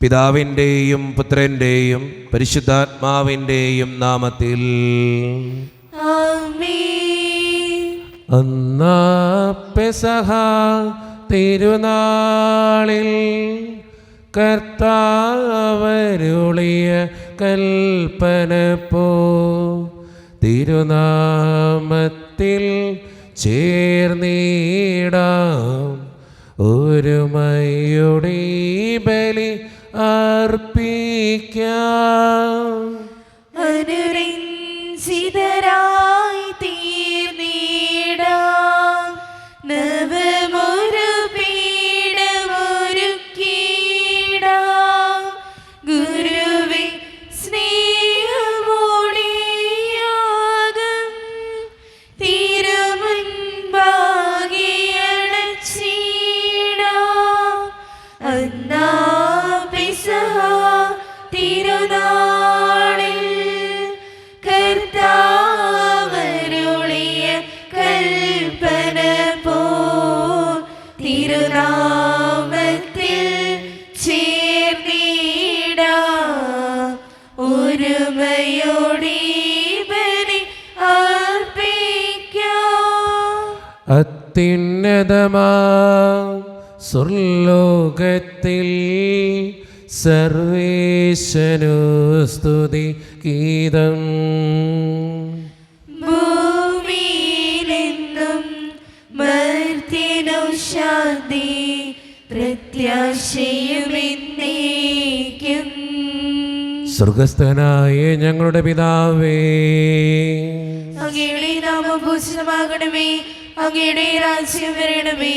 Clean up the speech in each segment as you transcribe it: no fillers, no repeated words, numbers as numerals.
പിതാവിൻ്റെയും പുത്രൻ്റെയും പരിശുദ്ധാത്മാവിൻ്റെയും നാമത്തിൽ. അന്നാ പെസഹ തിരുനാളിൽ കർത്താവരുളിയ കൽപ്പന പോ തിരുനാമത്തിൽ ചേർന്നിടാം ഒരുമയുടെ ബലി അർപ്പിക്കാം. അനുരഞ്ജിതരായി തീർന്നിടാം നവമൊരു പീഠമൊരുക്കിടാം ഗുരുവേ സ്നേഹമോടെയാകും തിരുമുൻപാകെ അണച്ചിടാം. അന്നാ പെസഹ തിരുനാളിൽ കർത്താവരുളിയ കൽപ്പന പോ തിരുനാമത്തിൽ ചേർന്നിടാം ഒരുമയോടെ ബലി അർപ്പിക്കാം. അത്യുന്നതമാ സ്വർലോകത്തിൽ സർവേശനു സ്തുതി ഗീതം. ഭൂമിയിലെന്നും മർത്യനു ശാന്തി പ്രത്യാശയുമെന്നേക്കും. സ്വർഗസ്ഥനായ ഞങ്ങളുടെ പിതാവേ, അങ്ങയുടെ നാമം പൂജിതമാകണമേ, അങ്ങയുടെ രാജ്യം വരണമേ,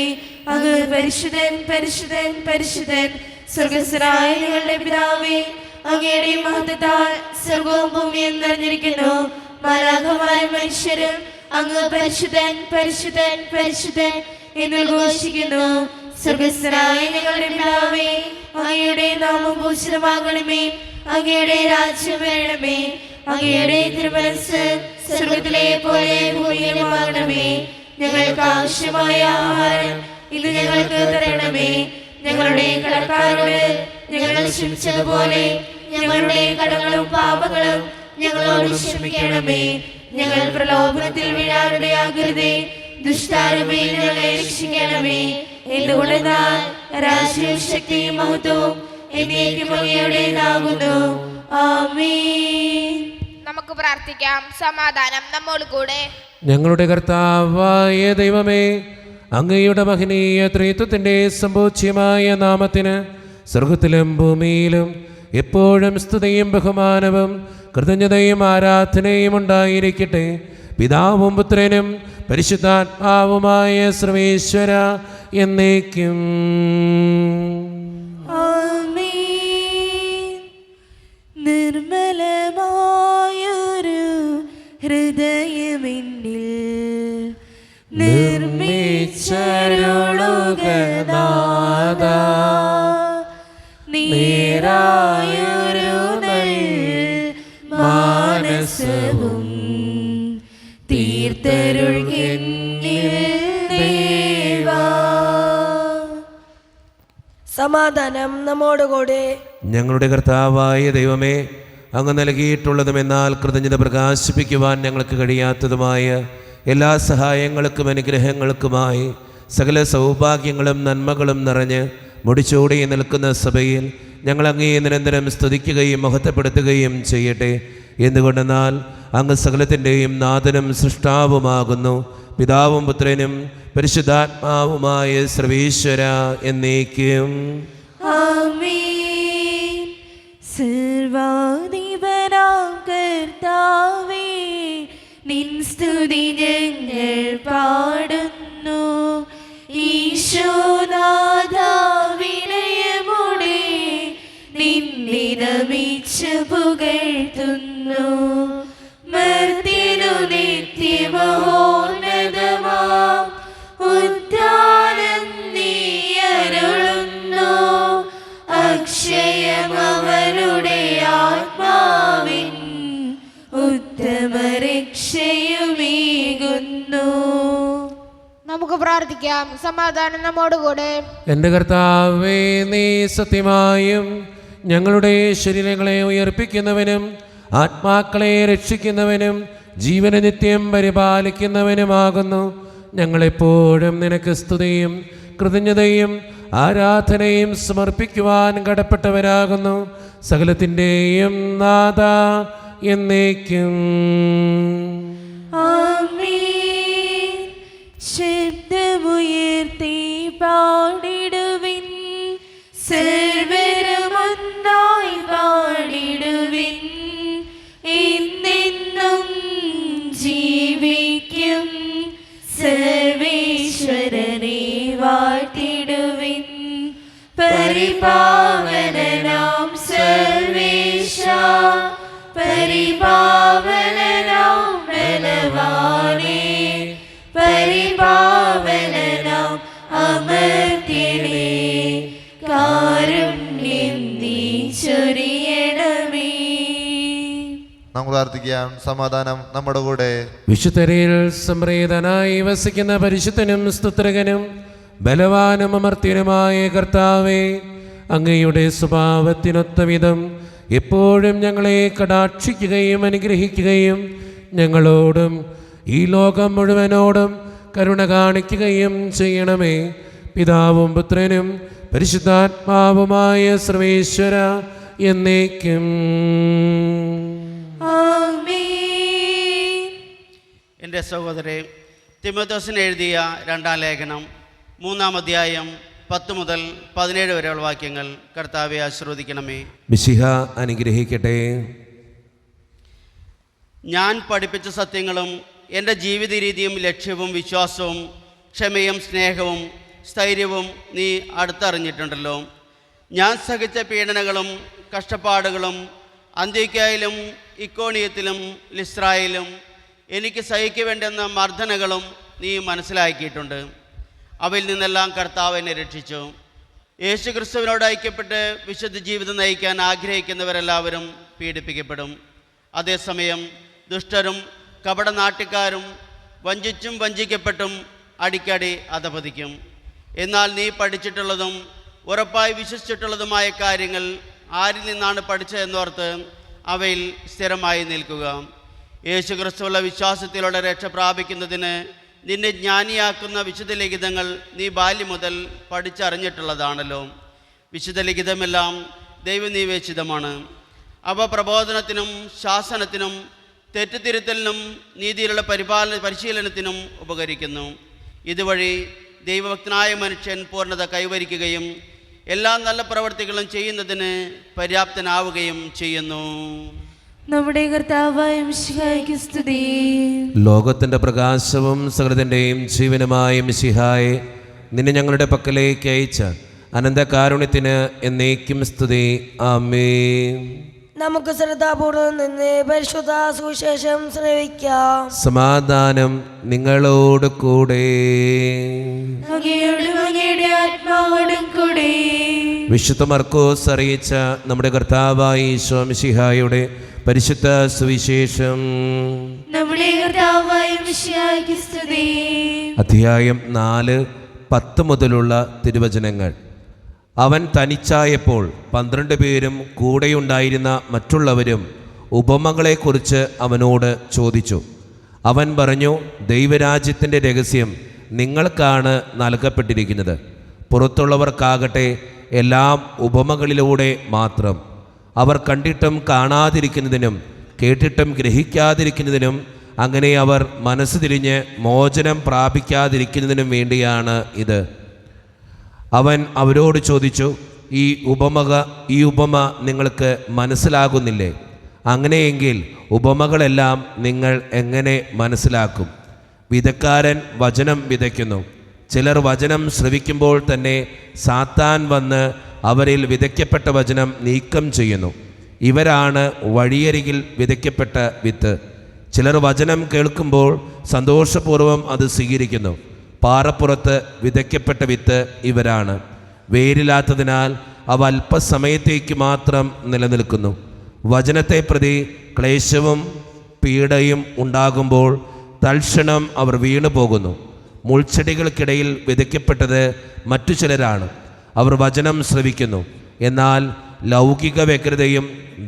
അങ്ങ് പരിശുദ്ധൻ പരിശുദ്ധൻ പരിശുദ്ധൻ. സ്വർഗസ്ഥനായ ഞങ്ങളുടെ പിതാവേ, അങ്ങയുടെ മഹത്വത്താൽ സ്വർഗവും ഭൂമിയും നിറഞ്ഞിരിക്കുന്നു. മാലാഖമാരും മനുഷ്യരും അങ്ങ് പരിശുദ്ധൻ പരിശുദ്ധൻ പരിശുദ്ധൻ എന്ന് ഘോഷിക്കുന്നു. സ്വർഗസ്ഥനായ ഞങ്ങളുടെ പിതാവേ, അങ്ങയുടെ നാമം പൂജിതമാകണമേ, അങ്ങയുടെ രാജ്യം വരണമേ, അങ്ങയുടെ തിരുമനസ്സ് സ്വർഗത്തിലെ പോലെ ഭൂമിയിലുമാകണമേ. ഞങ്ങൾക്ക് ആവശ്യമായ ആഹാരം ഇന്ന് ഞങ്ങൾക്ക് തരണമേ. ഞങ്ങളുടെ കടക്കാരോട് ഞങ്ങൾ ക്ഷമിച്ചതുപോലെ ഞങ്ങളുടെ കടങ്ങളും പാപങ്ങളും ഞങ്ങളോട് ക്ഷമിക്കണമേ. ഞങ്ങൾ പ്രലോഭനത്തിൽ വീഴാനിടയാകരുതേ, ദുഷ്ടാരൂപേ ഞങ്ങളെ രക്ഷിക്കണമേ. എന്തുകൊണ്ടെന്നാൽ രാജ്യവും ശക്തിയും മഹത്വവും എന്നേക്കും അങ്ങയുടേതാകുന്നു. ആമേൻ. നമുക്ക് പ്രാർത്ഥിക്കാം. സമാധാനം നമ്മോട് കൂടെ. ഞങ്ങളുടെ കർത്താവായ ദൈവമേ, അങ്ങയുടെ മഹനീയ ത്രിത്വത്തിൻ്റെ സമ്പൂജ്യമായ നാമത്തിന് സ്വർഗത്തിലും ഭൂമിയിലും എപ്പോഴും സ്തുതിയും ബഹുമാനവും കൃതജ്ഞതയും ആരാധനയും ഉണ്ടായിരിക്കട്ടെ. പിതാവും പുത്രനും പരിശുദ്ധാത്മാവുമായ സർവേശ്വര എന്നേക്കും. നിർമ്മലമായൊരു ഹൃദയമെന്നിൽ നിർമ്മിച്ചരുളുകനാഥാ, നേരായൊരു മാനസവും തീർത്തരുൾകെന്നിൽ ദേവാ. സമാധാനം നമ്മോടുകൂടെ. ഞങ്ങളുടെ കർത്താവായ ദൈവമേ, അങ്ങ് നൽകിയിട്ടുള്ളതും എന്നാൽ കൃതജ്ഞത പ്രകാശിപ്പിക്കുവാൻ ഞങ്ങൾക്ക് കഴിയാത്തതുമായ എല്ലാ സഹായങ്ങൾക്കും അനുഗ്രഹങ്ങൾക്കുമായി സകല സൗഭാഗ്യങ്ങളും നന്മകളും നിറഞ്ഞ് മുടിച്ചൂടി നിൽക്കുന്ന സഭയിൽ ഞങ്ങൾ അങ്ങേ നിരന്തരം സ്തുതിക്കുകയും മഹത്വപ്പെടുത്തുകയും ചെയ്യട്ടെ. എന്തുകൊണ്ടെന്നാൽ അങ്ങ് സകലത്തിൻ്റെയും നാഥനും സൃഷ്ടാവുമാകുന്നു. പിതാവും പുത്രനും പരിശുദ്ധാത്മാവുമായ സർവേശ്വര എന്നേക്കും. ആമേൻ. സർവാധിപനാം കർത്താവേ, നിൻ സ്തുതി ഞങ്ങൾ പാടുന്നു. ഈശോനാഥാ, വിനയമോടെ നിന്നെ നമിച്ച് പുകഴ്ത്തുന്നു. മർത്യനു നിത്യമഹോന്നതമാം ഉദ്ധാനം നീ അരുളുന്നു. അക്ഷയമവരുടെ ആത്മാവിൻ ഉത്തമരക്ഷയുമേകുന്നു. നമുക്ക് പ്രാർത്ഥിക്കാം. സമാധാനം നമ്മോടുകൂടെ. എൻ്റെ കർത്താവേ, നീ സത്യമായും ഞങ്ങളുടെ ശരീരങ്ങളെ ഉയർപ്പിക്കുന്നവനും ആത്മാക്കളെ രക്ഷിക്കുന്നവനും ജീവനെ നിത്യം പരിപാലിക്കുന്നവനുമാകുന്നു. ഞങ്ങളെപ്പോഴും നിനക്ക് സ്തുതിയും കൃതജ്ഞതയും ആരാധനയും സമർപ്പിക്കുവാൻ കടപ്പെട്ടവരാകുന്നു. സകലത്തിൻ്റെയും നാഥ എന്നേക്കും. ആമേൻ. ശബ്ദമുയർത്തി പാടിടുവിൻ, സർവ്വരുമൊന്നായി പാടിടുവിൻ. എന്നെന്നും ജീവിക്കും സർവേശ്വരനെ വാഴ്ത്തിടുവിൻ. പരിപാവനനാം സർവേശ, പരിപാവനനാം ബലവാനേ, പരിപാവനനാം അമർത്യനേ, കാരുണ്യം നീ ചൊരിയണമേ. നമുക്ക് പ്രാർത്ഥിക്കാം. സമാധാനം നമ്മുടെ കൂടെ. വിശുദ്ധരിൽ സംപ്രീതനായി വസിക്കുന്ന പരിശുദ്ധനും സ്തുത്രകനും ബലവാനും അമർത്യനുമായ കർത്താവേ, അങ്ങയുടെ സ്വഭാവത്തിനൊത്ത വിധം എപ്പോഴും ഞങ്ങളെ കടാക്ഷിക്കുകയും അനുഗ്രഹിക്കുകയും ഞങ്ങളോടും ഈ ലോകം മുഴുവനോടും കരുണ കാണിക്കുകയും ചെയ്യണമേ. പിതാവും പുത്രനും പരിശുദ്ധാത്മാവുമായ സർവേശ്വര എന്നേക്കും. ആമേൻ. എൻ്റെ സഹോദരൻ തിമോഥെയോസിന് എഴുതിയ 2-ാം ലേഖനം 3-ാം അധ്യായം 10 മുതൽ 17 വരെയുള്ള വാക്യങ്ങൾ കർത്താവെ ആശീർവദിക്കണമേ. മിശിഹ അനുഗ്രഹിക്കട്ടെ. ഞാൻ പഠിപ്പിച്ച സത്യങ്ങളും എൻ്റെ ജീവിത രീതിയും ലക്ഷ്യവും വിശ്വാസവും ക്ഷമയും സ്നേഹവും സ്ഥൈര്യവും നീ അടുത്തറിഞ്ഞിട്ടുണ്ടല്ലോ. ഞാൻ സഹിച്ച പീഡനങ്ങളും കഷ്ടപ്പാടുകളും അന്ത്യോക്യയിലും ഇക്കോണിയത്തിലും ലിസ്രായിലും എനിക്ക് സഹിക്കുവേണ്ടെന്ന മർദ്ദനകളും നീ മനസ്സിലാക്കിയിട്ടുണ്ട്. അവയിൽ നിന്നെല്ലാം കർത്താവ് എന്നെ രക്ഷിച്ചു. യേശു ക്രിസ്തുവിനോട് ഐക്യപ്പെട്ട് വിശുദ്ധ ജീവിതം നയിക്കാൻ ആഗ്രഹിക്കുന്നവരെല്ലാവരും പീഡിപ്പിക്കപ്പെടും. അതേസമയം ദുഷ്ടരും കപടനാട്യക്കാരും വഞ്ചിച്ചും വഞ്ചിക്കപ്പെട്ടും അടിക്കടി അധപതിക്കും. എന്നാൽ നീ പഠിച്ചിട്ടുള്ളതും ഉറപ്പായി വിശ്വസിച്ചിട്ടുള്ളതുമായ കാര്യങ്ങൾ ആരിൽ നിന്നാണ് പഠിച്ചതെന്നോർത്ത് അവയിൽ സ്ഥിരമായി നിൽക്കുക. യേശു ക്രിസ്തുവുള്ള വിശ്വാസത്തിലൂടെ രക്ഷ പ്രാപിക്കുന്നതിന് നിന്നെ ജ്ഞാനിയാക്കുന്ന വിശുദ്ധ ലിഖിതങ്ങൾ നീ ബാല്യം മുതൽ പഠിച്ചറിഞ്ഞിട്ടുള്ളതാണല്ലോ. വിശുദ്ധ ലിഖിതമെല്ലാം ദൈവനിവേശിതമാണ്. അവ പ്രബോധനത്തിനും ശാസനത്തിനും തെറ്റുതിരുത്തലിനും നീതിയിലുള്ള പരിശീലനത്തിനും ഉപകരിക്കുന്നു. ഇതുവഴി ദൈവഭക്തനായ മനുഷ്യൻ പൂർണ്ണത കൈവരിക്കുകയും എല്ലാ നല്ല പ്രവൃത്തികളും ചെയ്യുന്നതിന് പര്യാപ്തനാവുകയും ചെയ്യുന്നു. നമ്മുടെ കർത്താവായ മിശിഹായ്ക്ക് സ്തുതി. ലോകത്തിൻ്റെ പ്രകാശവും സകലത്തിൻ്റെയും ജീവനുമായ മിശിഹായെ, നിന്നെ ഞങ്ങളുടെ പക്കലേക്ക് അയച്ച അനന്തകാരുണ്യത്തിന് എന്നേക്കും സ്തുതി. ആമേൻ. നമുക്ക് ശ്രദ്ധാപൂർവം നിന്ന് പരിശുദ്ധ സുവിശേഷം ശ്രവിക്കാം. സമാധാനം നിങ്ങളോട് കൂടെ. അങ്ങയോടും അങ്ങയുടെ ആത്മാവോടും കൂടെ. വിശുദ്ധ മർക്കോസ് അറിയിച്ച നമ്മുടെ കർത്താവായ ഈശോ മിശിഹായുടെ പരിശുദ്ധ സുവിശേഷം. നമ്മുടെ കർത്താവായ മിശിഹായ്ക്ക് സ്തുതി. അധ്യായം 4:10 മുതലുള്ള തിരുവചനങ്ങൾ. അവൻ തനിച്ചായപ്പോൾ 12 പേരും കൂടെയുണ്ടായിരുന്ന മറ്റുള്ളവരും ഉപമകളെക്കുറിച്ച് അവനോട് ചോദിച്ചു. അവൻ പറഞ്ഞു, ദൈവരാജ്യത്തിൻ്റെ രഹസ്യം നിങ്ങൾക്കാണ് നൽകപ്പെട്ടിരിക്കുന്നത്. പുറത്തുള്ളവർക്കാകട്ടെ എല്ലാം ഉപമകളിലൂടെ മാത്രം. അവർ കണ്ടിട്ടും കാണാതിരിക്കുന്നതിനും കേട്ടിട്ടും ഗ്രഹിക്കാതിരിക്കുന്നതിനും അങ്ങനെ അവർ മനസ്സ് തിരിഞ്ഞ് മോചനം പ്രാപിക്കാതിരിക്കുന്നതിനും വേണ്ടിയാണ് ഇത്. അവൻ അവരോട് ചോദിച്ചു, ഈ ഉപമ നിങ്ങൾക്ക് മനസ്സിലാകുന്നില്ലേ? അങ്ങനെയെങ്കിൽ ഉപമകളെല്ലാം നിങ്ങൾ എങ്ങനെ മനസ്സിലാക്കും? വിതക്കാരൻ വചനം വിതയ്ക്കുന്നു. ചിലർ വചനം ശ്രവിക്കുമ്പോൾ തന്നെ സാത്താൻ വന്ന് അവരിൽ വിതയ്ക്കപ്പെട്ട വചനം നീക്കം ചെയ്യുന്നു. ഇവരാണ് വഴിയരികിൽ വിതയ്ക്കപ്പെട്ട വിത്ത്. ചിലർ വചനം കേൾക്കുമ്പോൾ സന്തോഷപൂർവ്വം അത് സ്വീകരിക്കുന്നു. പാറപ്പുറത്ത് വിതയ്ക്കപ്പെട്ട വിത്ത് ഇവരാണ്. വേരില്ലാത്തതിനാൽ അവ അല്പസമയത്തേക്ക് മാത്രം നിലനിൽക്കുന്നു. വചനത്തെ പ്രതി ക്ലേശവും പീഡയും ഉണ്ടാകുമ്പോൾ തൽക്ഷണം അവർ വീണു പോകുന്നു. മുൾച്ചെടികൾക്കിടയിൽ വിതയ്ക്കപ്പെട്ടത് മറ്റു ചിലരാണ്. അവർ വചനം ശ്രവിക്കുന്നു, എന്നാൽ ലൗകിക വ്യഗ്രതയും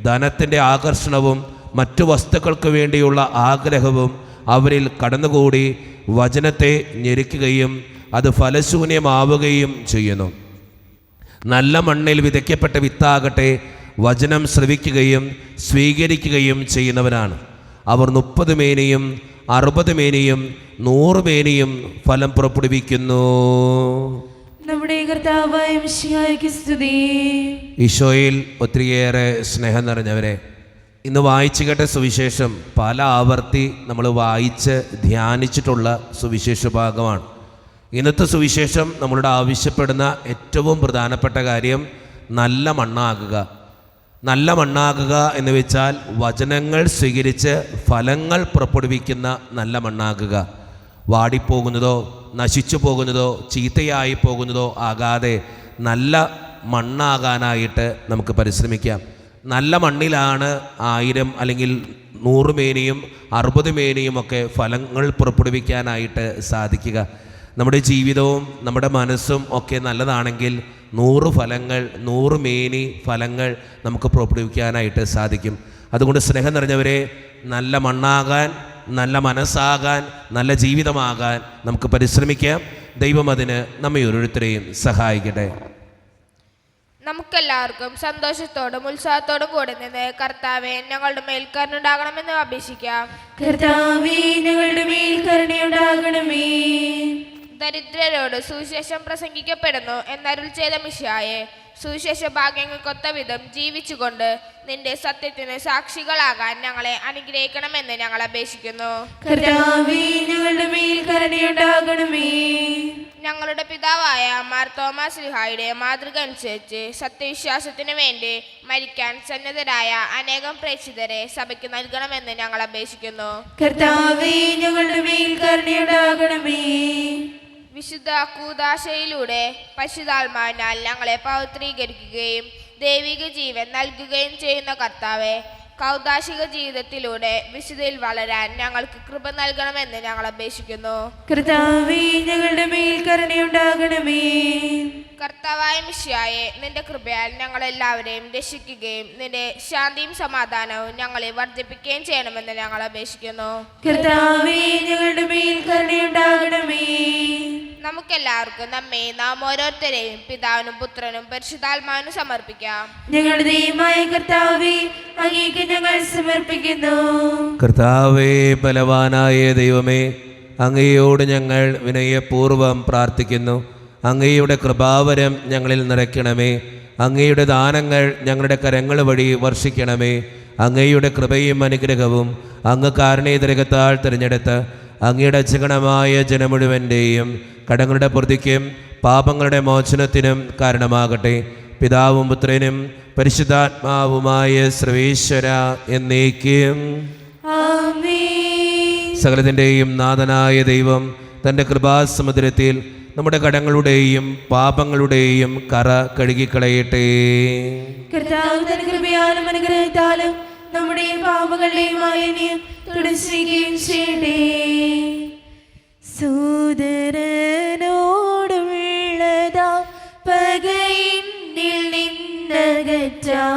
ധനത്തിൻ്റെ ആകർഷണവും മറ്റു വസ്തുക്കൾക്ക് വേണ്ടിയുള്ള ആഗ്രഹവും അവരിൽ കടന്നുകൂടി വചനത്തെ ഞെരുക്കുകയും അത് ഫലശൂന്യമാവുകയും ചെയ്യുന്നു. നല്ല മണ്ണിൽ വിതയ്ക്കപ്പെട്ട വിത്താകട്ടെ വചനം ശ്രവിക്കുകയും സ്വീകരിക്കുകയും ചെയ്യുന്നവരാണ്. അവർ 30 മേനിയും 60 മേനിയും 100 മേനിയും ഫലം പുറപ്പെടുവിക്കുന്നു. നമ്മുടെ കർത്താവായ മിശിഹായ്ക്ക് സ്തുതി. ഈശോയിൽ ഒത്തിരിയേറെ സ്നേഹം നിറഞ്ഞവരെ, ഇന്ന് വായിച്ചു കേട്ട സുവിശേഷം പല ആവർത്തി നമ്മൾ വായിച്ച് ധ്യാനിച്ചിട്ടുള്ള സുവിശേഷ ഭാഗമാണ്. ഇന്നത്തെ സുവിശേഷം നമ്മളോട് ആവശ്യപ്പെടുന്ന ഏറ്റവും പ്രധാനപ്പെട്ട കാര്യം നല്ല മണ്ണാകുക. നല്ല മണ്ണാകുക എന്ന് വെച്ചാൽ വചനങ്ങൾ സ്വീകരിച്ച് ഫലങ്ങൾ പുറപ്പെടുവിക്കുന്ന നല്ല മണ്ണാകുക. വാടിപ്പോകുന്നതോ നശിച്ചു പോകുന്നതോ ചീത്തയായി പോകുന്നതോ ആകാതെ നല്ല മണ്ണാകാനായിട്ട് നമുക്ക് പരിശ്രമിക്കാം. നല്ല മണ്ണിലാണ് 1000 അല്ലെങ്കിൽ 100 മേനിയും 60 മേനിയും ഒക്കെ ഫലങ്ങൾ പുറപ്പെടുവിക്കാനായിട്ട് സാധിക്കുക. നമ്മുടെ ജീവിതവും നമ്മുടെ മനസ്സും ഒക്കെ നല്ലതാണെങ്കിൽ 100 ഫലങ്ങൾ 100 മേനി ഫലങ്ങൾ നമുക്ക് പുറപ്പെടുവിക്കാനായിട്ട് സാധിക്കും. അതുകൊണ്ട് സ്നേഹം നിറഞ്ഞവരെ, നല്ല മണ്ണാകാൻ, നല്ല മനസ്സാകാൻ, നല്ല ജീവിതമാകാൻ നമുക്ക് പരിശ്രമിക്കാം. ദൈവം അതിന് നമ്മെ ഓരോരുത്തരെയും സഹായിക്കട്ടെ. നമുക്കെല്ലാവർക്കും സന്തോഷത്തോടും ഉത്സാഹത്തോടും കൂടെ നിന്ന് കർത്താവെ ഞങ്ങളുടെ മേൽ കരുണയുണ്ടാകണമെന്ന് അപേക്ഷിക്കാം. കർത്താവേ, ഞങ്ങളുടെ മേൽ കരുണയുണ്ടാകണമേ. ദരിദ്രരോട് സുവിശേഷം പ്രസംഗിക്കപ്പെടുന്നു എന്നരുൾ ചെയ്ത മിശിഹായെ, സുവിശേഷ ഭാഗ്യങ്ങൾക്കൊത്ത വിധം ജീവിച്ചുകൊണ്ട് നിന്റെ സത്യത്തിന് സാക്ഷികളാകാൻ ഞങ്ങളെ അനുഗ്രഹിക്കണമെന്ന് ഞങ്ങൾ അപേക്ഷിക്കുന്നു. കർത്താവേ, ഞങ്ങളുടെ മേൽ കരുണയുണ്ടാകണമേ. ഞങ്ങളുടെ പിതാവായ മാർ തോമാസ് ശ്ലീഹായുടെ മാതൃക അനുസരിച്ച് സത്യവിശ്വാസത്തിന് വേണ്ടി മരിക്കാൻ സന്നദ്ധരായ അനേകം പ്രേക്ഷിതരെ സഭയ്ക്ക് നൽകണമെന്ന് ഞങ്ങൾ അപേക്ഷിക്കുന്നു. കർത്താവേ, ഞങ്ങളുടെ മേൽ കരുണയുണ്ടാകണമേ. വിശുദ്ധ കൂദാശയിലൂടെ പരിശുദ്ധാത്മാവിനാൽ ഞങ്ങളെ പവിത്രീകരിക്കുകയും ദൈവിക ജീവൻ നൽകുകയും ചെയ്യുന്ന കർത്താവെ, കൗദാശിക ജീവിതത്തിലൂടെ വിശുദ്ധിയിൽ വളരാൻ ഞങ്ങൾക്ക് കൃപ നൽകണമെന്ന് ഞങ്ങൾ അപേക്ഷിക്കുന്നു. കർത്താവേ, ഞങ്ങളുടെ മേൽ കരുണയുണ്ടാകണമേ. കർത്താവായ മിശിഹായെ, നിന്റെ കൃപയാൽ ഞങ്ങളെല്ലാവരെയും രക്ഷിക്കുകയും നിന്റെ ശാന്തിയും സമാധാനവും ഞങ്ങളെ വർദ്ധിപ്പിക്കുകയും ചെയ്യണമെന്ന് ഞങ്ങൾ അപേക്ഷിക്കുന്നു. കർത്താവേ, ഞങ്ങളുടെ മേൽ കരുണയുണ്ടാകണമേ. നമുക്കെല്ലാവർക്കും നാം ഓരോരുത്തരെയും പിതാവിനും പുത്രനും പരിശുദ്ധാത്മാവിനും സമർപ്പിക്കാം. ഞങ്ങളുടെ ദൈവമായ കർത്താവേ, അങ്ങേക്ക് ഞങ്ങൾ സമർപ്പിക്കുന്നു. കർത്താവേ, ബലവാനായ ദൈവമേ, അങ്ങയോട് ഞങ്ങൾ വിനയപൂർവ്വം പ്രാർത്ഥിക്കുന്നു. അങ്ങയുടെ കൃപാവരം ഞങ്ങളിൽ നിറയ്ക്കണമേ. അങ്ങയുടെ ദാനങ്ങൾ ഞങ്ങളുടെ കരങ്ങൾ വഴി വർഷിക്കണമേ. അങ്ങയുടെ കൃപയും അനുഗ്രഹവും അങ്ങ് കാരുണ്യതിരകത്താൽ തിരഞ്ഞെടുത്ത് അങ്ങയുടെ അജഗണമായ ജനം മുഴുവൻ്റെയും കടങ്ങളുടെ പ്രതിക്കും പാപങ്ങളുടെ മോചനത്തിനും കാരണമാകട്ടെ. പിതാവും പുത്രനും പരിശുദ്ധാത്മാവുമായ സർവേശ്വര എന്നേക്കും ആമേൻ. സകലത്തിൻ്റെയും നാഥനായ ദൈവം തൻ്റെ കൃപാസമുദ്രത്തിൽ നമ്മുടെ കടങ്ങളുടെയും പാപങ്ങളുടെയും കറ കഴുകിക്കളയട്ടെ. കർത്താവ് തന്റെ കൃപയാലും അനുഗ്രഹത്താലും നമ്മുടെ പാപങ്ങളുടെയും മാലിന്യം തുടച്ചുകയും ചെയ്യട്ടെ. സോദരനോടുള്ളതാ പകയിന്നിൽ നിന്നകറ്റാൻ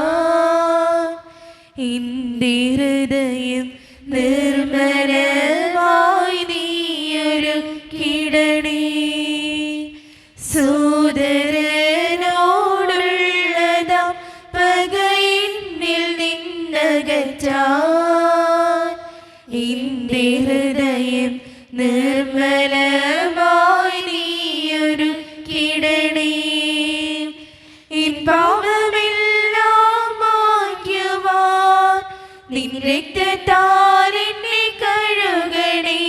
എന്റെ ഹൃദയം നിർമ്മലമായി നീയൊരു കിടണേ. സോദരനോടുള്ളതാ പകയിന്നിൽ നിന്നകറ്റാൻ എന്റെ ഹൃദയം നിർമ്മലമായി നീയൊരു കിടണേ. എൻ പാപമെല്ലാം മായ്ക്കുവാൻ നിൻ രക്തത്താൽ എന്നെ കഴുകണേ.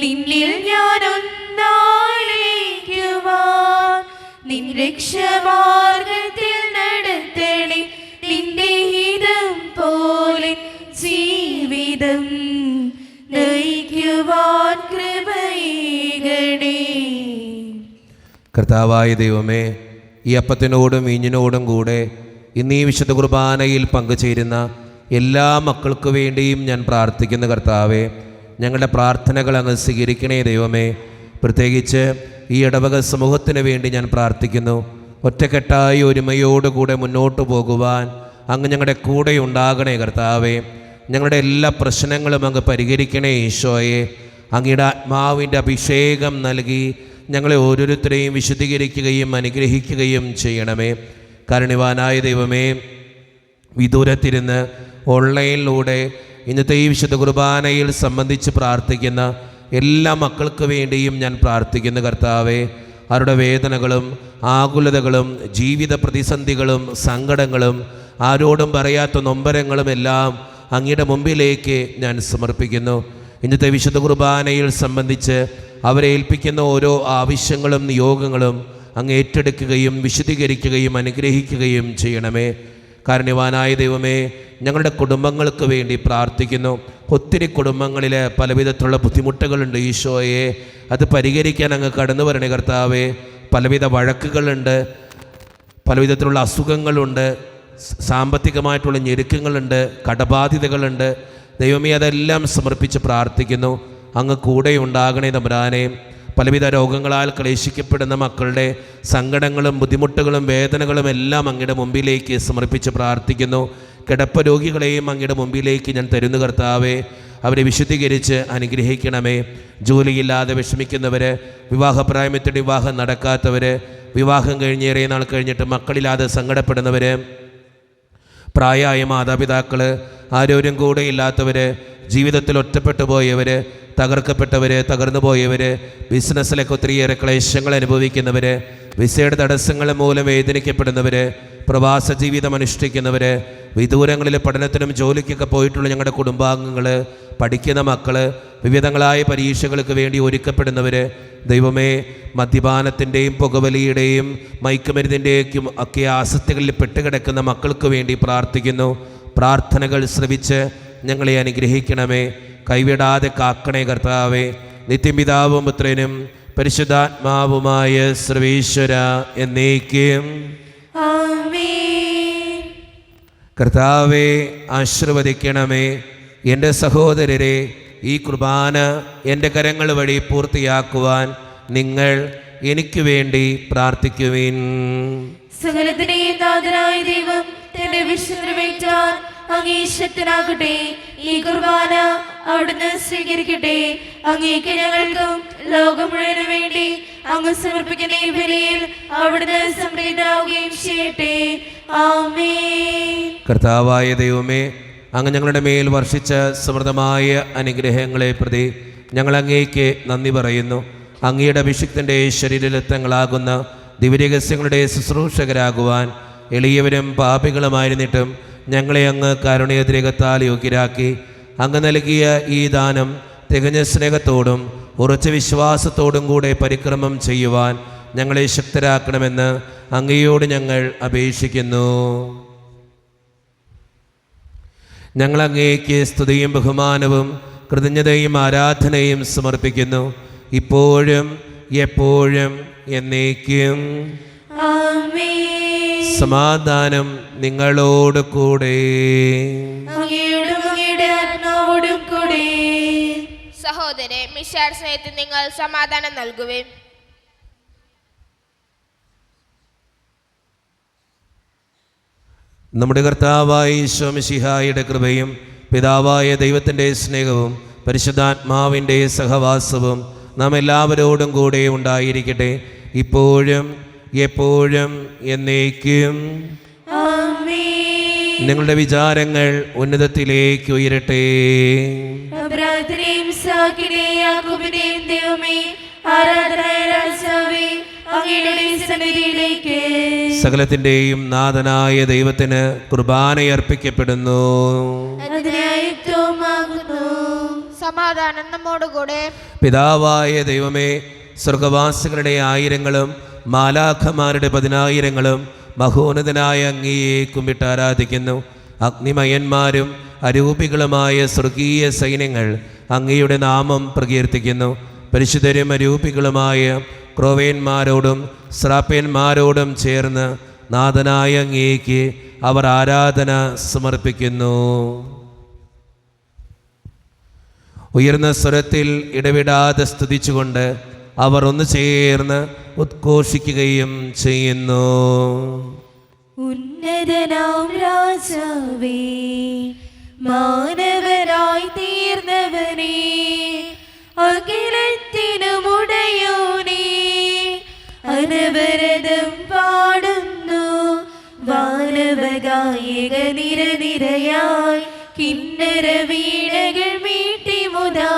നിന്നിൽ ഞാൻ ഒന്നാളിക്കുവാൻ നിൻ രക്ഷമാർഗത്തിൽ നടത്തണേ. നിന്റെ ഹിതം പോലെ ജീവിതം നയിക്കുവാൻ കൃപയേകണേ. കർത്താവായ ദൈവമേ, ഈ അപ്പത്തിനോടും വീഞ്ഞിനോടും കൂടെ ഇന്ന് ഈ വിശുദ്ധ കുർബാനയിൽ പങ്കുചേരുന്ന എല്ലാ മക്കൾക്ക് വേണ്ടിയും ഞാൻ പ്രാർത്ഥിക്കുന്ന കർത്താവേ, ഞങ്ങളുടെ പ്രാർത്ഥനകൾ അങ്ങ് സ്വീകരിക്കണേ ദൈവമേ. പ്രത്യേകിച്ച് ഈ ഇടവക സമൂഹത്തിന് വേണ്ടി ഞാൻ പ്രാർത്ഥിക്കുന്നു. ഒറ്റക്കെട്ടായി ഒരുമയോടുകൂടെ മുന്നോട്ട് പോകുവാൻ അങ്ങ് ഞങ്ങളുടെ കൂടെ ഉണ്ടാകണേ കർത്താവേ. ഞങ്ങളുടെ എല്ലാ പ്രശ്നങ്ങളും അങ്ങ് പരിഹരിക്കണേ ഈശോയെ. അങ്ങയുടെ ആത്മാവിൻ്റെ അഭിഷേകം നൽകി ഞങ്ങളെ ഓരോരുത്തരെയും വിശുദ്ധീകരിക്കുകയും അനുഗ്രഹിക്കുകയും ചെയ്യണമേ. കാരുണ്യവാനായ ദൈവമേ, വിദൂരത്തിരുന്ന് ഓൺലൈനിലൂടെ ഇന്നത്തെ ഈ വിശുദ്ധ കുർബാനയിൽ സംബന്ധിച്ച് പ്രാർത്ഥിക്കുന്ന എല്ലാ മക്കൾക്ക് വേണ്ടിയും ഞാൻ പ്രാർത്ഥിക്കുന്നു കർത്താവേ. അവരുടെ വേദനകളും ആകുലതകളും ജീവിത പ്രതിസന്ധികളും സങ്കടങ്ങളും ആരോടും പറയാത്ത നൊമ്പരങ്ങളും എല്ലാം അങ്ങയുടെ മുമ്പിലേക്ക് ഞാൻ സമർപ്പിക്കുന്നു. ഇന്നത്തെ വിശുദ്ധ കുർബാനയിൽ സംബന്ധിച്ച് അവരെ ഏൽപ്പിക്കുന്ന ഓരോ ആവശ്യങ്ങളും നിയോഗങ്ങളും അങ്ങ് ഏറ്റെടുക്കുകയും വിശദീകരിക്കുകയും അനുഗ്രഹിക്കുകയും ചെയ്യണമേ. കാരുണ്യവാനായ ദൈവമേ, ഞങ്ങളുടെ കുടുംബങ്ങൾക്ക് വേണ്ടി പ്രാർത്ഥിക്കുന്നു. ഒത്തിരി കുടുംബങ്ങളിൽ പലവിധത്തിലുള്ള ബുദ്ധിമുട്ടുകളുണ്ട് ഈശോയെ. അത് പരിഹരിക്കാൻ അങ്ങ് കടന്നു വരണേ കർത്താവേ. പലവിധ വഴക്കുകളുണ്ട്, പലവിധത്തിലുള്ള അസുഖങ്ങളുണ്ട്, സാമ്പത്തികമായിട്ടുള്ള ഞെരുക്കങ്ങളുണ്ട്, കടബാധ്യതകളുണ്ട്. ദൈവമേ, അതെല്ലാം സമർപ്പിച്ച് പ്രാർത്ഥിക്കുന്നു. അങ്ങ് കൂടെ ഉണ്ടാകണേ തമ്പുരാനെ. പലവിധ രോഗങ്ങളാൽ ക്ലേശിക്കപ്പെടുന്ന മക്കളുടെ സങ്കടങ്ങളും ബുദ്ധിമുട്ടുകളും വേദനകളും എല്ലാം അങ്ങയുടെ മുമ്പിലേക്ക് സമർപ്പിച്ച് പ്രാർത്ഥിക്കുന്നു. കിടപ്പ് രോഗികളെയും അങ്ങയുടെ മുമ്പിലേക്ക് ഞാൻ തരുന്നു കർത്താവേ. അവരെ വിശുദ്ധീകരിച്ച് അനുഗ്രഹിക്കണമേ. ജോലിയില്ലാതെ വിഷമിക്കുന്നവർ, വിവാഹപ്രായത്തിൽ വിവാഹം നടക്കാത്തവർ, വിവാഹം കഴിഞ്ഞേറെ നാൾ കഴിഞ്ഞിട്ട് മക്കളില്ലാതെ സങ്കടപ്പെടുന്നവർ, പ്രായമായ മാതാപിതാക്കൾ, ആരോരും കൂടെ ഇല്ലാത്തവർ, ജീവിതത്തിൽ ഒറ്റപ്പെട്ടു പോയവർ, തകർക്കപ്പെട്ടവർ, തകർന്നു പോയവർ, ബിസിനസ്സിലൊക്കെ ഒത്തിരിയേറെ ക്ലേശങ്ങൾ അനുഭവിക്കുന്നവർ, വിസയുടെ തടസ്സങ്ങൾ മൂലം വേദനിക്കപ്പെടുന്നവർ, പ്രവാസ ജീവിതം അനുഷ്ഠിക്കുന്നവർ, വിദൂരങ്ങളിൽ പഠനത്തിനും ജോലിക്കൊക്കെ പോയിട്ടുള്ള ഞങ്ങളുടെ കുടുംബാംഗങ്ങൾ, പഠിക്കുന്ന മക്കൾ, വിവിധങ്ങളായ പരീക്ഷകൾക്ക് വേണ്ടി ഒരുക്കപ്പെടുന്നവർ, ദൈവമേ, മദ്യപാനത്തിൻ്റെയും പുകവലിയുടെയും മയക്കുമരുന്നിൻ്റെയും ഒക്കെ ആസക്തികളിൽ പെട്ടുകിടക്കുന്ന മക്കൾക്ക് വേണ്ടി പ്രാർത്ഥിക്കുന്നു. പ്രാർത്ഥനകൾ ശ്രവിച്ച് ഞങ്ങളെ അനുഗ്രഹിക്കണമേ. കൈവിടാതെ കാക്കണേ കർത്താവേ. നിത്യപിതാവും പുത്രനും പരിശുദ്ധാത്മാവുമായ സർവേശ്വര എന്നേക്കും ആമേൻ. കർത്താവേ, ആശീർവദിക്കണമേ. എൻ്റെ സഹോദരരെ, ഈ കുർബാന എൻ്റെ കരങ്ങൾ വഴി പൂർത്തിയാക്കുവാൻ നിങ്ങൾ എനിക്ക് വേണ്ടി പ്രാർത്ഥിക്കുവിൻ. സകലത്തിന്റെയും നാഥനായ ദൈവം തന്റെ വിശുദ്ധമേറ്റാൻ അങ്ങേശക്തനാകട്ടെ. ഈ കുർബാന അവിടുന്ന് സ്വീകരിക്കട്ടെ. അങ്ങേക്ക് ഞങ്ങൾക്കും ലോകം മുഴുവനും വേണ്ടി അങ്ങ് സമർപ്പിക്കുന്ന ഈ ബലിയിൽ അവിടുന്ന് സംപ്രീതനാവുകയും ചെയ്യട്ടെ. ആമേൻ. കർത്താവായ ദൈവമേ, അങ്ങ് ഞങ്ങളുടെ മേൽ വർഷിച്ച സമൃദ്ധമായ അനുഗ്രഹങ്ങളെ പ്രതി ഞങ്ങൾ അങ്ങേക്ക് നന്ദി പറയുന്നു. അങ്ങയുടെ അഭിഷിക്തൻ്റെ ശരീരരത്നങ്ങളാകുന്ന ദിവ്യരഹസ്യങ്ങളുടെ ശുശ്രൂഷകരാകുവാൻ എളിയവരും പാപികളുമായിരുന്നിട്ടും ഞങ്ങളെ അങ്ങ് കാരുണ്യതിരകത്താൽ യോഗ്യരാക്കി. അങ്ങ് നൽകിയ ഈ ദാനം തികഞ്ഞ സ്നേഹത്തോടും ഉറച്ച വിശ്വാസത്തോടും കൂടെ പരിക്രമം ചെയ്യുവാൻ ഞങ്ങളെ ശക്തരാക്കണമെന്ന് അങ്ങയോട് ഞങ്ങൾ അപേക്ഷിക്കുന്നു. ഞങ്ങൾ അങ്ങേക്ക് സ്തുതിയും ബഹുമാനവും കൃതജ്ഞതയും ആരാധനയും സമർപ്പിക്കുന്നു, ഇപ്പോഴും എപ്പോഴും എന്നേക്കും. ആമേൻ. സമാധാനം നിങ്ങളോട് കൂടെ. അങ്ങയോടും അങ്ങയുടെ ആത്മാവോടും കൂടെ. സഹോദരെ, മിശിഹായുടെ സ്നേഹത്തിൽ നിങ്ങൾ സമാധാനം നൽകുവിൻ. നമ്മുടെ കർത്താവായ ഈശോ മിശിഹായുടെ കൃപയും പിതാവായ ദൈവത്തിൻ്റെ സ്നേഹവും പരിശുദ്ധാത്മാവിൻ്റെ സഹവാസവും നാം എല്ലാവരോടും കൂടെ ഉണ്ടായിരിക്കട്ടെ, ഇപ്പോഴും എപ്പോഴും എന്നേക്കും. ആമേൻ. നിങ്ങളുടെ വിചാരങ്ങൾ ഉന്നതത്തിലേക്ക് ഉയരട്ടെ. അബ്രാഹത്തിനെയും ഇസ്ഹാക്കിനെയും യാക്കോബിനെയും ദൈവമേ, ആരാധനായ രാജാവേ, അങ്ങയുടെ സന്നിധിയിലേക്ക് സകലത്തിൻ്റെയും നാഥനായ ദൈവത്തിന് കുർബാനയർപ്പിക്കപ്പെടുന്നു. അതിനായുക്തവുമാകുന്നു. സമാധാനം നമ്മോടുകൂടെ. പിതാവായ ദൈവമേ, സ്വർഗവാസികളുടെ ആയിരങ്ങളും മാലാഖമാരുടെ 10,000ങ്ങളും മഹോന്നതനായ അങ്ങയെ കുമ്പിട്ട് ആരാധിക്കുന്നു. അഗ്നിമയന്മാരും അരൂപികളുമായ സ്വർഗീയ സൈന്യങ്ങൾ അങ്ങയുടെ നാമം പ്രകീർത്തിക്കുന്നു. പരിശുദ്ധരും അരൂപികളുമായ ക്രോവേന്മാരോടും സ്രാപ്യന്മാരോടും ചേർന്ന് നാഥനായ അങ്ങേക്ക് അവർ ആരാധന സമർപ്പിക്കുന്നു. ഉയർന്ന സ്വരത്തിൽ ഇടവിടാതെ സ്തുതിച്ചുകൊണ്ട് അവർ ഒന്ന് ചേർന്ന് ഉദ്ഘോഷിക്കുകയും ചെയ്യുന്നു. ഉന്നതനാം രാജാവേ, മാനവരായി തീർന്നവനേ, അഖിലത്തിനുമുടയോനേ, അനവരതം പാടുന്നു വാനവഗായക നിരനിരയായി. കിന്നര വീണകൾ മീട്ടി മുതാ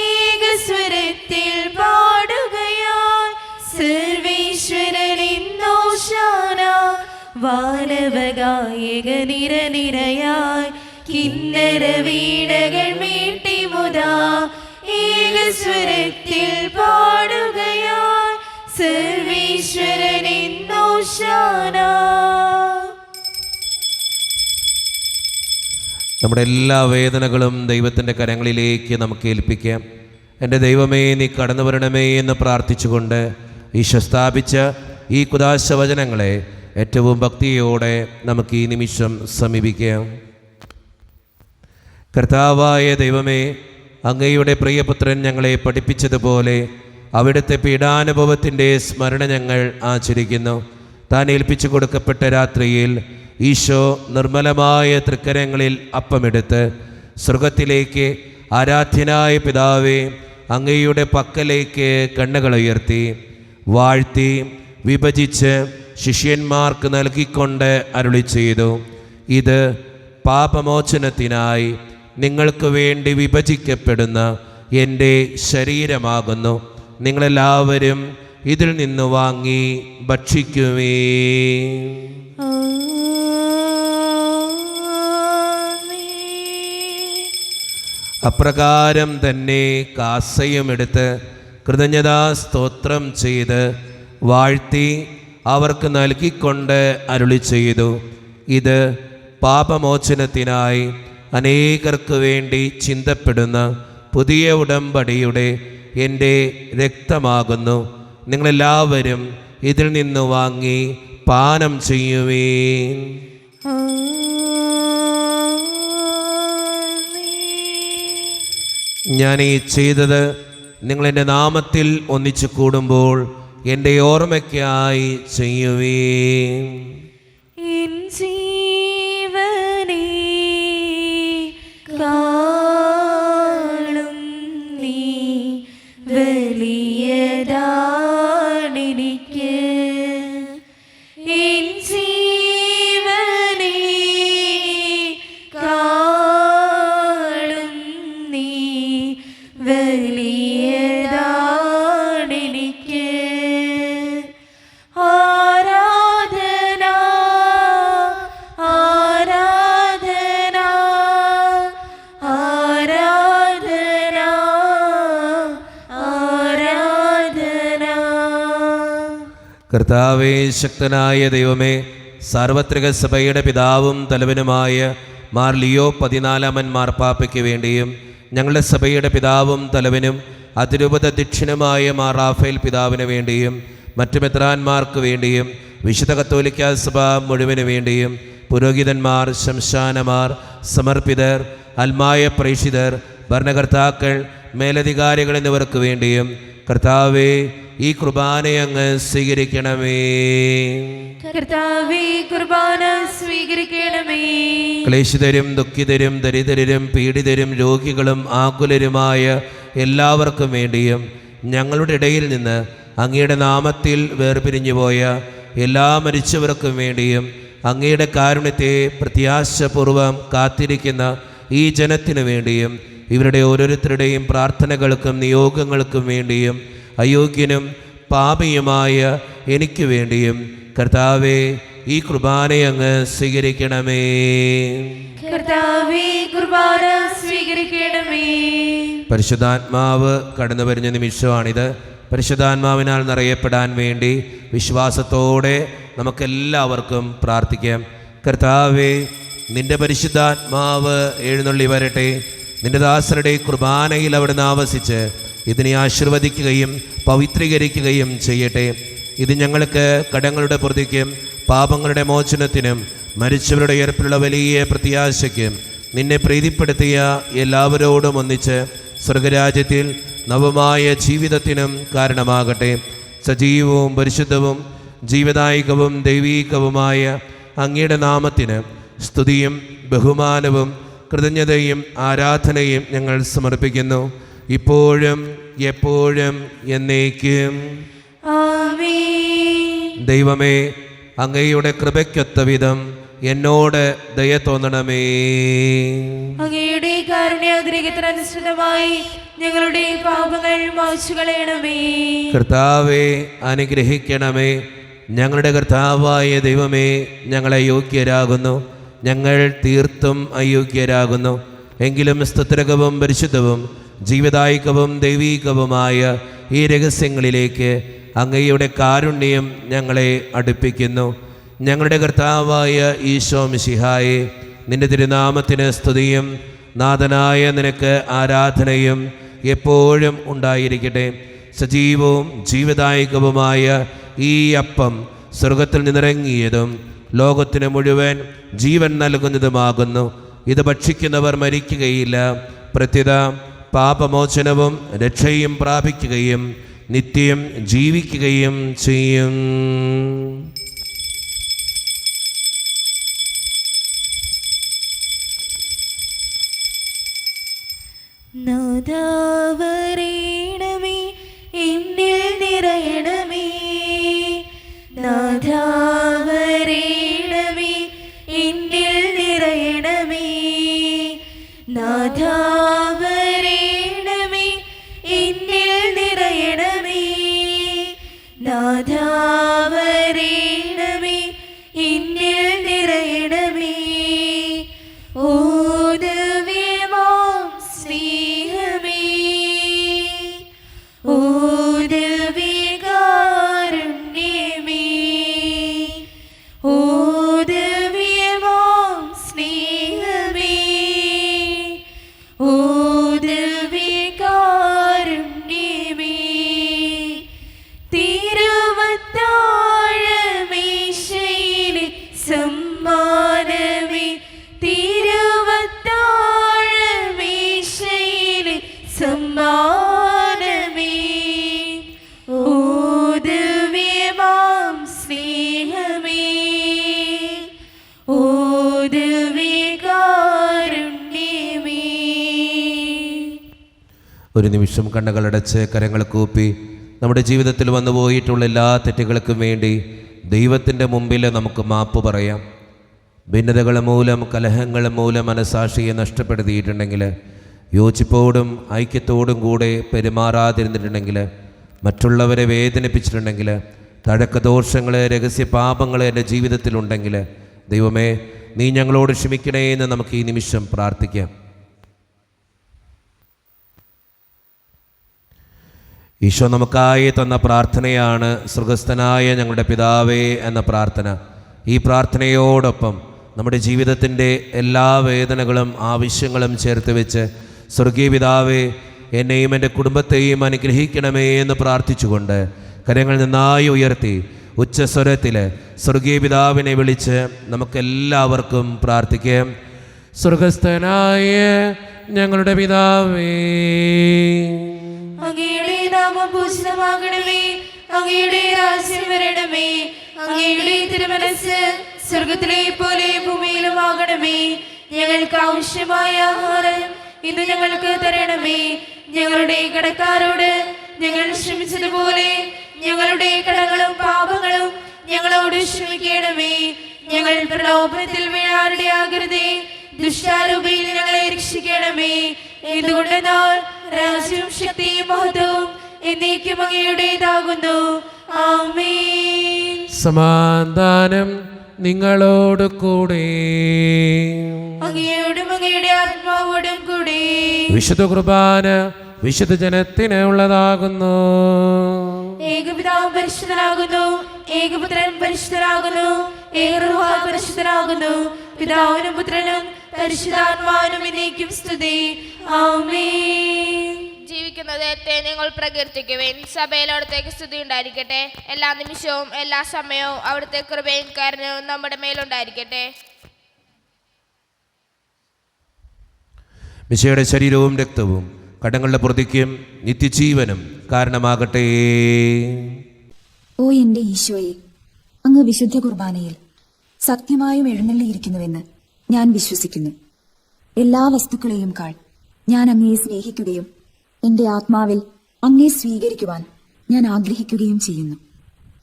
ഏകസ്വരത്തിൽ പാടുകയായി. സർവേശ്വരനിന്നോശാന വാനവഗായക നിരനിരയായി. കിന്നര വീണകൾ മീട്ടി മുതാ ഏകസ്വരത്തിൽ പാടുകയായി. സർവേശ്വരനിന്നോശാന. നമ്മുടെ എല്ലാ വേദനകളും ദൈവത്തിൻ്റെ കരങ്ങളിലേക്ക് നമുക്ക് ഏൽപ്പിക്കാം. എൻ്റെ ദൈവമേ, നീ കടന്നു വരണമേ എന്ന് പ്രാർത്ഥിച്ചുകൊണ്ട് ഈശോ സ്ഥാപിച്ച ഈ കുദാശ വചനങ്ങളെ ഏറ്റവും ഭക്തിയോടെ നമുക്ക് ഈ നിമിഷം സമീപിക്കാം. കർത്താവായ ദൈവമേ, അങ്ങയുടെ പ്രിയപുത്രൻ ഞങ്ങളെ പഠിപ്പിച്ചതുപോലെ അവിടുത്തെ പീഡാനുഭവത്തിൻ്റെ സ്മരണ ഞങ്ങൾ ആചരിക്കുന്നു. താൻ ഏൽപ്പിച്ചു കൊടുക്കപ്പെട്ട രാത്രിയിൽ ഈശോ നിർമ്മലമായ തൃക്കരങ്ങളിൽ അപ്പമെടുത്ത് സ്വർഗത്തിലേക്ക് ആരാധ്യനായ പിതാവേ അങ്ങയുടെ പക്കലേക്ക് കണ്ണുകളുയർത്തി വാഴ്ത്തി വിഭജിച്ച് ശിഷ്യന്മാർക്ക് നൽകിക്കൊണ്ട് അരുളി ചെയ്തു, ഇത് പാപമോചനത്തിനായി നിങ്ങൾക്ക് വേണ്ടി വിഭജിക്കപ്പെടുന്ന എൻ്റെ ശരീരമാകുന്നു. നിങ്ങളെല്ലാവരും ഇതിൽ നിന്ന് വാങ്ങി ഭക്ഷിക്കുവേ. അപ്രകാരം തന്നെ കാസയുമെടുത്ത് കൃതജ്ഞതാ സ്തോത്രം ചെയ്ത് വാഴ്ത്തി അവർക്ക് നൽകിക്കൊണ്ട് അരുളി ചെയ്തു, ഇത് പാപമോചനത്തിനായി അനേകർക്ക് വേണ്ടി ചിന്തപ്പെടുന്ന പുതിയ ഉടമ്പടിയുടെ എൻ്റെ രക്തമാകുന്നു. നിങ്ങളെല്ലാവരും ഇതിൽ നിന്ന് വാങ്ങി പാനം ചെയ്യുവേ. ഞാൻ ഈ ചെയ്തത് നിങ്ങളെൻ്റെ നാമത്തിൽ ഒന്നിച്ചു കൂടുമ്പോൾ എൻ്റെ ഓർമ്മയ്ക്കായി ചെയ്യുവേ. കാളും നീ വലിയതാണെനിക്ക്. എൻ ജീവനേ കാളും നീ വലിയതാണെനിക്ക്. ആരാധന ആരാധന ആരാധന ആരാധന. കർത്താവേ, ശക്തനായ ദൈവമേ, സാർവത്രിക സഭയുടെ പിതാവും തലവനുമായ മാർ ലിയോ 14 മാർപ്പാപ്പയ്ക്ക് വേണ്ടിയും ഞങ്ങളുടെ സഭയുടെ പിതാവും തലവനും അതിരൂപത അധ്യക്ഷനുമായ മാർ റാഫേൽ പിതാവിന് വേണ്ടിയും മറ്റു മെത്രാന്മാർക്ക് വേണ്ടിയും വിശുദ്ധ കത്തോലിക്ക സഭ മുഴുവന് വേണ്ടിയും പുരോഹിതന്മാർ, ശംശാനമാർ, സമർപ്പിതർ, ആത്മായ പ്രേക്ഷിതർ, ഭരണകർത്താക്കൾ, മേലധികാരികൾ എന്നിവർക്ക് വേണ്ടിയും കർത്താവേ ഈ കുർബാനയെ അങ്ങ് സ്വീകരിക്കണമേ. കർത്താവേ, കുർബാന സ്വീകരിക്കണമേ. ക്ലേശിതരും ദുഃഖിതരും ദരിദ്രരും പീഡിതരും രോഗികളും ആകുലരുമായ എല്ലാവർക്കും വേണ്ടിയും ഞങ്ങളുടെ ഇടയിൽ നിന്ന് അങ്ങയുടെ നാമത്തിൽ വേർപിരിഞ്ഞുപോയ എല്ലാ മരിച്ചവർക്കും വേണ്ടിയും അങ്ങയുടെ കാരുണ്യത്തെ പ്രത്യാശപൂർവം കാത്തിരിക്കുന്ന ഈ ജനത്തിനു വേണ്ടിയും ഇവരുടെ ഓരോരുത്തരുടെയും പ്രാർത്ഥനകൾക്കും നിയോഗങ്ങൾക്കും വേണ്ടിയും അയോഗ്യനും പാപിയുമായ എനിക്ക് വേണ്ടിയും കർത്താവേ ഈ കുർബാനയെ അങ്ങ് സ്വീകരിക്കണമേ. കർത്താവേ, കുർബാന സ്വീകരിക്കണമേ. പരിശുദ്ധാത്മാവ് കടന്നു വരുന്ന നിമിഷമാണിത്. പരിശുദ്ധാത്മാവിനാൽ നിറയപ്പെടാൻ വേണ്ടി വിശ്വാസത്തോടെ നമുക്കെല്ലാവർക്കും പ്രാർത്ഥിക്കാം. കർത്താവേ, നിന്റെ പരിശുദ്ധാത്മാവ് എഴുന്നള്ളി വരട്ടെ. നിന്റെ ദാസരുടെ കുർബാനയിൽ അവിടുന്ന് ആവസിച്ച് ഇതിനെ ആശീർവദിക്കുകയും പവിത്രീകരിക്കുകയും ചെയ്യട്ടെ. ഇത് ഞങ്ങൾക്ക് കടങ്ങളുടെ പ്രതിക്കും പാപങ്ങളുടെ മോചനത്തിനും മരിച്ചവരുടെ ഉയർപ്പിലുള്ള വലിയ പ്രത്യാശയ്ക്കും നിന്നെ പ്രീതിപ്പെടുത്തിയ എല്ലാവരോടും ഒന്നിച്ച് സ്വർഗരാജ്യത്തിൽ നവമായ ജീവിതത്തിനും കാരണമാകട്ടെ. സജീവവും പരിശുദ്ധവും ജീവദായകവും ദൈവീകവുമായ അങ്ങയുടെ നാമത്തിന് സ്തുതിയും ബഹുമാനവും കൃതജ്ഞതയും ആരാധനയും ഞങ്ങൾ സമർപ്പിക്കുന്നു, ഇപ്പോഴും എപ്പോഴും എന്നേക്കും. ആമേൻ. ദൈവമേ, അങ്ങയുടെ കൃപയ്ക്കൊത്ത വിധം എന്നോട് ദയ തോന്നണമേ. അങ്ങയുടെ കാരുണ്യാഗ്രഹത്തിനനുസൃതമായി ഞങ്ങളുടെ പാപങ്ങൾ മായ്ച്ചു കളയണമേ. കർത്താവെ അനുഗ്രഹിക്കണമേ. ഞങ്ങളുടെ കർത്താവായ ദൈവമേ, ഞങ്ങളെ യോഗ്യരാകുന്നു, ഞങ്ങൾ തീർത്തും അയോഗ്യരാകുന്നു. എങ്കിലും സ്തുത്രകവും പരിശുദ്ധവും ജീവദായകവും ദൈവീകവുമായ ഈ രഹസ്യങ്ങളിലേക്ക് അങ്ങയുടെ കാരുണ്യം ഞങ്ങളെ അടുപ്പിക്കുന്നു. ഞങ്ങളുടെ കർത്താവായ ഈശോ മിശിഹായെ, നിന്റെ തിരുനാമത്തിന് സ്തുതിയും നാഥനായ നിനക്ക് ആരാധനയും എപ്പോഴും ഉണ്ടായിരിക്കട്ടെ. സജീവവും ജീവദായകവുമായ ഈ അപ്പം സ്വർഗത്തിൽ നിന്നിറങ്ങിയതും ലോകത്തിന് മുഴുവൻ ജീവൻ നൽകുന്നതുമാകുന്നു. ഇത് ഭക്ഷിക്കുന്നവർ മരിക്കുകയില്ല, പ്രത്യുത പാപമോചനവും രക്ഷയും പ്രാപിക്കുകയും നിത്യം ജീവിക്കുകയും ചെയ്യും. നാഥാവരേണമേ, എന്നിൽ നിറയണമേ. നാഥാവരേണമേ, എന്നിൽ നിറയണമേ. നാഥാവരേണമേ, എന്നിൽ നിറയണമേ. നാഥാവരേണമേ, എന്നിൽ നിറയണമേ. ഓ ദിവ്യമാം സ്നേഹമേ, ഓ ദിവ്യകാരുണ്യമേ, ഓ ദിവ്യമാം സ്നേഹമേ, ഓ ദിവ്യകാരുണ്യമേ. തിരുവത്താഴമേശയിലെ സമ്മാനമേ, തിരുവത്താഴമേശയിലെ സമ്മാനമേ, ഓ ദിവ്യമാം സ്നേഹമേ, ഓ ദിവ്യകാരുണ്യമേ. ഒരു നിമിഷം കണ്ണുകളടച്ച് കരങ്ങൾ കൂപ്പി നമ്മുടെ ജീവിതത്തിൽ വന്നുപോയിട്ടുള്ള എല്ലാ തെറ്റുകൾക്കും വേണ്ടി ദൈവത്തിൻ്റെ മുമ്പിൽ നമുക്ക് മാപ്പ് പറയാം. ഭിന്നതകൾ മൂലം, കലഹങ്ങൾ മൂലം മനസാക്ഷിയെ നഷ്ടപ്പെടുത്തിയിട്ടുണ്ടെങ്കിൽ, യോജിപ്പോടും ഐക്യത്തോടും കൂടെ പെരുമാറാതിരുന്നിട്ടുണ്ടെങ്കിൽ, മറ്റുള്ളവരെ വേദനിപ്പിച്ചിട്ടുണ്ടെങ്കിൽ, തഴക്കദോഷങ്ങൾ, രഹസ്യ പാപങ്ങൾ എൻ്റെ ജീവിതത്തിലുണ്ടെങ്കിൽ, ദൈവമേ നീ ഞങ്ങളോട് ക്ഷമിക്കണേ എന്ന് നമുക്ക് ഈ നിമിഷം പ്രാർത്ഥിക്കാം. ഈശോ നമുക്കായി തന്ന പ്രാർത്ഥനയാണ് സ്വർഗസ്ഥനായ ഞങ്ങളുടെ പിതാവേ എന്ന പ്രാർത്ഥന. ഈ പ്രാർത്ഥനയോടൊപ്പം നമ്മുടെ ജീവിതത്തിൻ്റെ എല്ലാ വേദനകളും ആവശ്യങ്ങളും ചേർത്ത് വെച്ച്, സ്വർഗീയ പിതാവേ എന്നെയും എൻ്റെ കുടുംബത്തെയും അനുഗ്രഹിക്കണമേ എന്ന് പ്രാർത്ഥിച്ചുകൊണ്ട് കരങ്ങൾ നന്നായി ഉയർത്തി ഉച്ചസ്വരത്തിൽ സ്വർഗീയ പിതാവിനെ വിളിച്ച് നമുക്കെല്ലാവർക്കും പ്രാർത്ഥിക്കാം. സ്വർഗസ്ഥനായ ഞങ്ങളുടെ പിതാവേ, അങ്ങയുടെ നാമം പൂജിതമാകണമേ. അങ്ങയുടെ രാജ്യം വരണമേ. അങ്ങയുടെ തിരുമനസ്സ് സ്വർഗത്തിലെ പോലെ ഭൂമിയിലുമാകണമേ. ഞങ്ങൾക്ക് ആവശ്യമായ ആഹാരം ഇന്ന് ഞങ്ങൾക്ക് തരണമേ. ഞങ്ങളുടെ കടക്കാരോട് ഞങ്ങൾ ക്ഷമിച്ചതുപോലെ ഞങ്ങളുടെ കടങ്ങളും പാപങ്ങളും ഞങ്ങളോട് ക്ഷമിക്കണമേ. ഞങ്ങൾ പ്രലോഭനത്തിൽ വീഴാനിടയാകരുതേ, ദുഷ്ടാരൂപിയിൽ ഞങ്ങളെ രക്ഷിക്കണമേ. എന്തുകൊണ്ടെന്നാൽ രാജ്യവും ശക്തിയും മഹത്വവും എന്നേക്കും അങ്ങയുടേതാകുന്നു. ആമേൻ. സമാധാനം നിങ്ങളോട് കൂടെ. അങ്ങയോടും അങ്ങയുടെ ആത്മാവോടും കൂടെ. വിശുദ്ധ കുർബാന വിശുദ്ധ ജനത്തിന് ഉള്ളതാകുന്നു. ഏകപിതാവ് പരിശുദ്ധനാകുന്നു, ഏകപുത്രൻ പരിശുദ്ധനാകുന്നു, ഏകറുഹ പരിശുദ്ധനാകുന്നു. പിതാവിനും പുത്രനും പരിശുദ്ധാത്മാവിനും എന്നേക്കും സ്തുതി. ആമേൻ. ജീവിക്കുന്ന ദൈവത്തെ നിങ്ങൾ പ്രകീർത്തിക്കുവിൻ. സഭയിൽ അവിടുത്തേക്ക് സ്തുതി ഉണ്ടായിരിക്കട്ടെ. എല്ലാ നിമിഷവും എല്ലാ സമയവും അവിടുത്തെ കൃപയും കാരുണ്യവും നമ്മുടെ മേലുണ്ടായിരിക്കട്ടെ. മിശിഹായുടെ ശരീരവും രക്തവും കടങ്ങളുടെ പ്രതിക്കും നിത്യജീവനും കാരണമാകട്ടെ. ഓ എന്റെ ഈശോയെ, അങ്ങ് വിശുദ്ധ കുർബാനയിൽ സത്യമായും എഴുന്നള്ളിയിരിക്കുന്നുവെന്ന് ഞാൻ വിശ്വസിക്കുന്നു. എല്ലാ വസ്തുക്കളെയും കാൾ ഞാൻ അങ്ങയെ സ്നേഹിക്കുകയും എന്റെ ആത്മാവിൽ അങ്ങയെ സ്വീകരിക്കുവാൻ ഞാൻ ആഗ്രഹിക്കുകയും ചെയ്യുന്നു.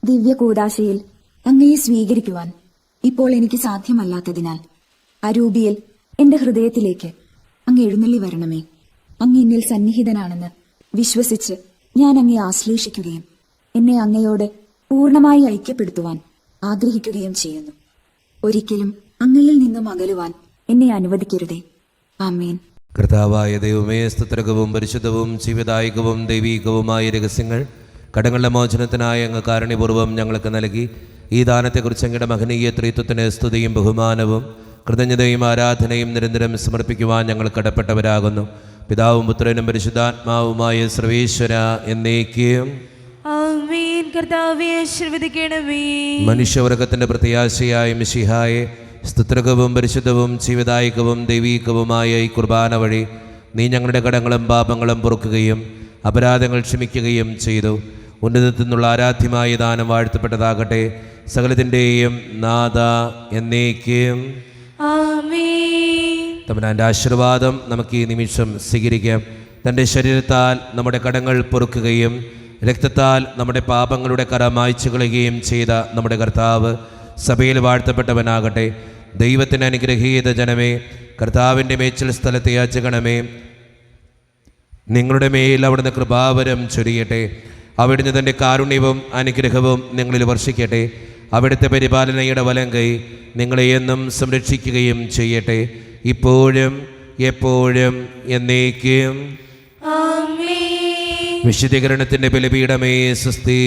ദിവ്യ കൂദാശയിൽ അങ്ങയെ സ്വീകരിക്കുവാൻ ഇപ്പോൾ എനിക്ക് സാധ്യമല്ലാത്തതിനാൽ അരൂപിയിൽ എന്റെ ഹൃദയത്തിലേക്ക് അങ്ങ് എഴുന്നള്ളി വരണമേ. അങ്ങ് എന്നിൽ സന്നിഹിതനാണെന്ന് വിശ്വസിച്ച് ഞാൻ അങ്ങയെ ആശ്ലേഷിക്കുകയും എന്നെ അങ്ങയോട് പൂർണ്ണമായി ഐക്യപ്പെടുത്തുവാൻ ആഗ്രഹിക്കുകയും ചെയ്യുന്നു. ഒരിക്കലും അങ്ങയിൽ നിന്നും അകലുവാൻ എന്നെ അനുവദിക്കരുതേ. ആമേൻ. കർത്താവായ ദൈവമേ, സ്തുത്രകവും പരിശുദ്ധവും ജീവദായകവും ദൈവീകവുമായ രഹസ്യങ്ങൾ കടങ്ങളുടെ മോചനത്തിനായി അങ്ങ് കാരുണ്യപൂർവ്വം ഞങ്ങൾക്ക് നൽകി. ഈ ദാനത്തെക്കുറിച്ച് അങ്ങയുടെ മഹനീയ ത്രിത്വത്തിന് സ്തുതിയും ബഹുമാനവും കൃതജ്ഞതയും ആരാധനയും നിരന്തരം സമർപ്പിക്കുവാൻ ഞങ്ങൾ കടപ്പെട്ടവരാകുന്നു. പിതാവും പുത്രനും പരിശുദ്ധാത്മാവുമായ സർവേശ്വര എന്നേക്കും ആമേൻ. കർത്താവേ ആശീർവദിക്കണമേ. മനുഷ്യവർഗത്തിന്റെ പ്രത്യാശയായ മിശിഹായെ, സ്തുത്രകവും പരിശുദ്ധവും ജീവദായകവും ദൈവീകവുമായ ഈ കുർബാന വഴി നീ ഞങ്ങളുടെ കടങ്ങളും പാപങ്ങളും പൊറുക്കുകയും അപരാധങ്ങൾ ക്ഷമിക്കുകയും ചെയ്തു. ഉന്നതത്തിൽ നിന്നുള്ള ആരാധ്യമായ ദാനം വാഴ്ത്തപ്പെട്ടതാകട്ടെ. സകലത്തിൻ്റെയും നാഥ എന്നേക്കും ആമേൻ. തമ്പുരാന്റെ ആശീർവാദം നമുക്ക് ഈ നിമിഷം സ്വീകരിക്കാം. തൻ്റെ ശരീരത്താൽ നമ്മുടെ കടങ്ങൾ പൊറുക്കുകയും രക്തത്താൽ നമ്മുടെ പാപങ്ങളുടെ കറ മായ്ച്ചു കളയുകയും ചെയ്ത നമ്മുടെ കർത്താവ് സഭയിൽ വാഴ്ത്തപ്പെട്ടവനാകട്ടെ. ദൈവത്തിന് അനുഗ്രഹീത ജനമേ, കർത്താവിൻ്റെ മേച്ചിൽ സ്ഥലത്തെ യാചകണമേ. നിങ്ങളുടെ മേൽ അവിടുന്ന് കൃപാവരം ചൊരിയട്ടെ. അവിടുന്ന് തൻ്റെ കാരുണ്യവും അനുഗ്രഹവും നിങ്ങളിൽ വർഷിക്കട്ടെ. അവിടുത്തെ പരിപാലനയുടെ വലം കൈ നിങ്ങളെ എന്നും സംരക്ഷിക്കുകയും ചെയ്യട്ടെ, ഇപ്പോഴും എപ്പോഴും എന്നേക്കും. വിശുദ്ധീകരണത്തിന്റെ ബലിപീഠമേ സ്വസ്തി.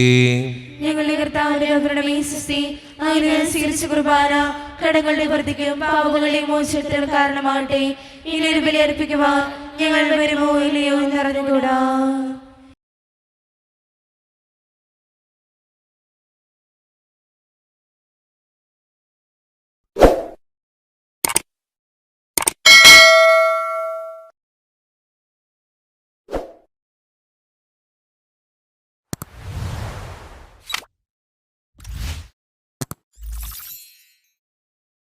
ഞങ്ങളുടെ കർത്താവിന്റെ കരുണമേ സ്വസ്തി. അങ്ങനെ സ്വീകരിച്ച കുർബാന കടങ്ങളുടെ വർദ്ധിക്കും പാപങ്ങളുടെ മോചനത്തിന് കാരണമാകട്ടെ. ഇനിയൊരു ബലി അർപ്പിക്കുവാൻ ഞങ്ങൾ വരുമോ ഇല്ലയോ എന്നറിഞ്ഞുകൂടാ.